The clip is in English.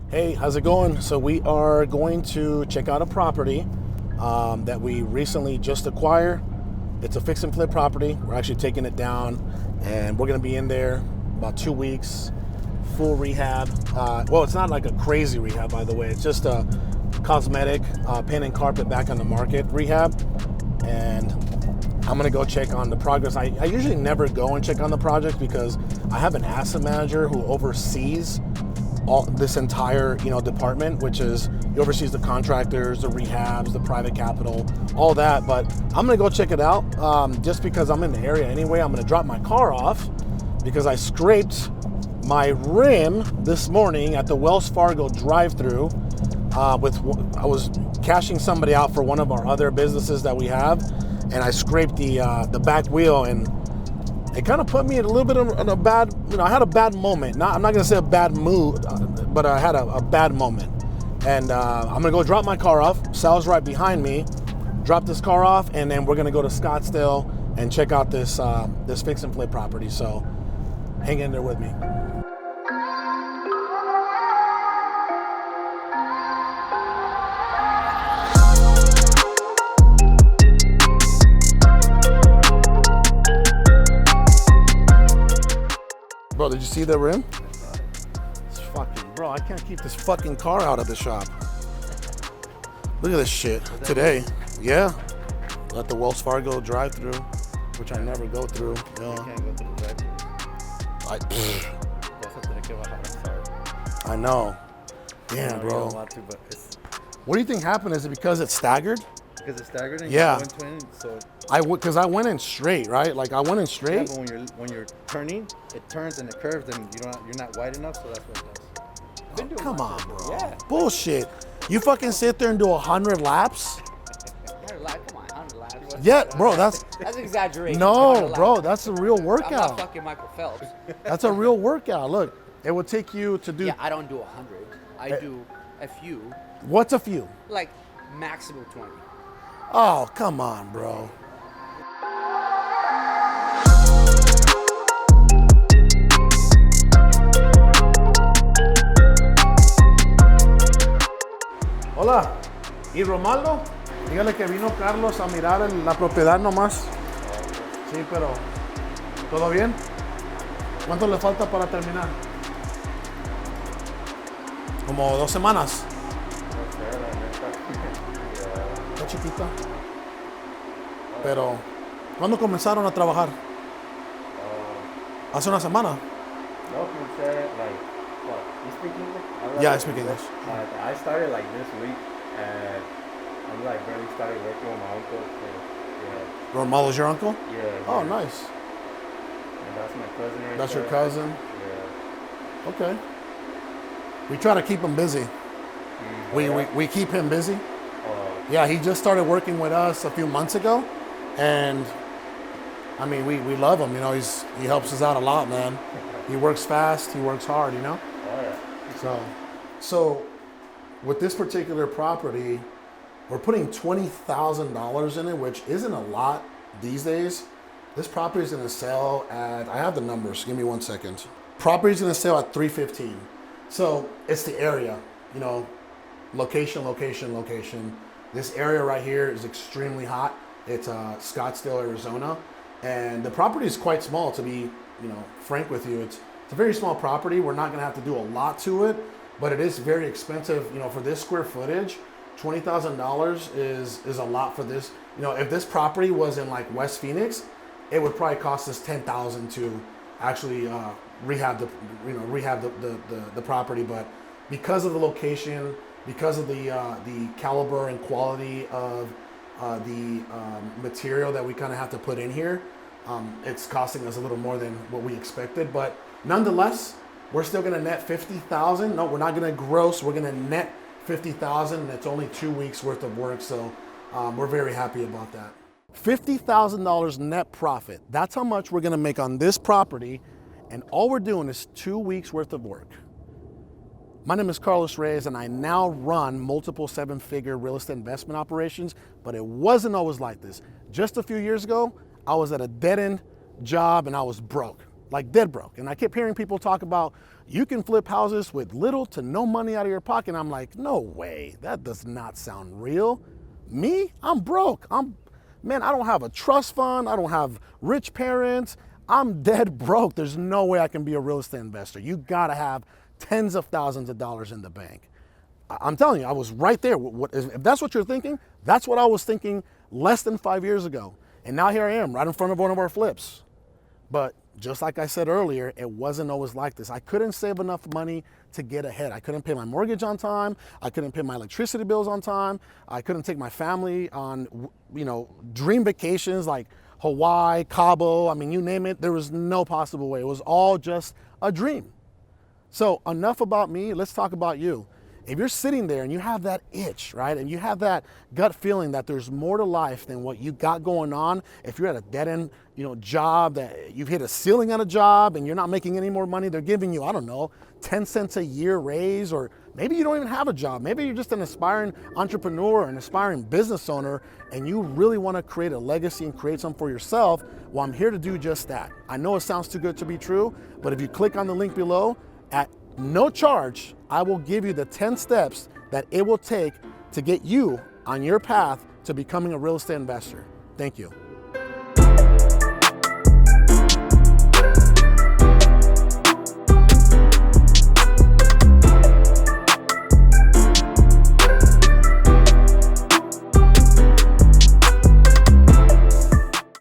Hey, how's it going? So we are going to check out a property that we recently just acquired. It's a fix and flip property. We're actually taking it down and we're gonna be in there about 2 weeks, full rehab. Well, it's not like a crazy rehab, by the way. It's just a cosmetic, paint and carpet back on the market rehab. And I'm gonna go check on the progress. I usually never go and check on the project because I have an asset manager who oversees this entire department, which is he oversees the contractors, the rehabs, the private capital, all that. But I'm gonna go check it out just because I'm in the area anyway. I'm gonna drop my car off because I scraped my rim this morning at the Wells Fargo drive-through. I was cashing somebody out for one of our other businesses that we have, and I scraped the back wheel, and it kind of put me in a little bit of a bad, I had a bad moment. I'm not gonna say a bad mood, but I had a bad moment. And I'm gonna go drop my car off. Sal's right behind me. Drop this car off, and then we're gonna go to Scottsdale and check out this fix and flip property. So hang in there with me. Bro, did you see the rim? It's fucking, bro, I can't keep this fucking car out of the shop. Look at this shit today. Yeah. At the Wells Fargo drive-through, which I never go through. You can't go through the drive-through. I know. Damn, bro. What do you think happened? Is it because it's staggered? Because it's staggered and Yeah. you're going twin, so Because I went in straight, right? Like I went in straight. yeah, but when you're turning, it turns and it curves, and you're not wide enough, so that's what it does. Come on, bro. Yeah. Bullshit. You fucking sit there and do 100 laps? 100 laps, come on, 100 laps. Yeah, bro, that's exaggeration. no, 100 bro, laps. that's a real I'm not workout. fucking Michael Phelps. That's a real workout. Look, it would take you to do. Yeah, I don't do 100. I do a few, What's a few? like maximum 20. Oh, come on, bro. Hola, ¿y Romaldo? Dígale que vino Carlos a mirar la propiedad nomás. Sí, pero ¿todo bien? ¿Cuánto le falta para terminar? Como 2 semanas. Está chiquita. Pero, ¿cuándo comenzaron a trabajar? Hace una semana. No, you said like, what? You speak English? Yeah, I speak English. I started like this week, and I'm like barely started working with my uncle. So, yeah. Romaldo's your uncle? Yeah. Oh, yeah. nice. And that's my cousin right That's there. your cousin? Yeah. Okay. We try to keep him busy. We keep him busy. Yeah, he just started working with us a few months ago, and I mean, we love him. He helps us out a lot, man. He works fast. He works hard. Oh, yeah. So with this particular property, we're putting $20,000 in it, which isn't a lot these days. This property is going to sell at, I have the numbers. Give me 1 second. Property is going to sell at $315. So it's the area, location, location, location. This area right here is extremely hot. It's Scottsdale, Arizona. And the property is quite small, to be, frank with you. It's a very small property. We're not gonna have to do a lot to it, but it is very expensive, for this square footage. $20,000 is a lot for this. If this property was in like West Phoenix, it would probably cost us $10,000 to actually rehab the property. But because of the location, because of the caliber and quality of the material that we kind of have to put in here, it's costing us a little more than what we expected. But nonetheless, we're still gonna net 50,000. No, we're not gonna gross. We're gonna net 50,000, and it's only 2 weeks worth of work. So we're very happy about that. $50,000 net profit. That's how much we're gonna make on this property, and all we're doing is 2 weeks worth of work. My name is Carlos Reyes, and I now run multiple 7-figure real estate investment operations, but it wasn't always like this. Just a few years ago, I was at a dead-end job and I was broke. like dead broke. And I kept hearing people talk about, you can flip houses with little to no money out of your pocket. And I'm like, no way, that does not sound real. Me, I'm broke. Man, I don't have a trust fund. I don't have rich parents. I'm dead broke. There's no way I can be a real estate investor. You gotta have tens of thousands of dollars in the bank. I'm telling you, I was right there. If that's what you're thinking, that's what I was thinking less than 5 years ago. And now here I am, right in front of one of our flips. But just like I said earlier, it wasn't always like this. I couldn't save enough money to get ahead. I couldn't pay my mortgage on time. I couldn't pay my electricity bills on time. I couldn't take my family on, dream vacations like Hawaii, Cabo, I mean, you name it. There was no possible way. It was all just a dream. So enough about me, let's talk about you. If you're sitting there and you have that itch, right, and you have that gut feeling that there's more to life than what you got going on, if you're at a dead-end, job, that you've hit a ceiling at a job and you're not making any more money, they're giving you, 10 cents a year raise, or maybe you don't even have a job. Maybe you're just an aspiring entrepreneur, an aspiring business owner, and you really want to create a legacy and create something for yourself. Well, I'm here to do just that. I know it sounds too good to be true, but if you click on the link below, at no charge, I will give you the 10 steps that it will take to get you on your path to becoming a real estate investor. Thank you.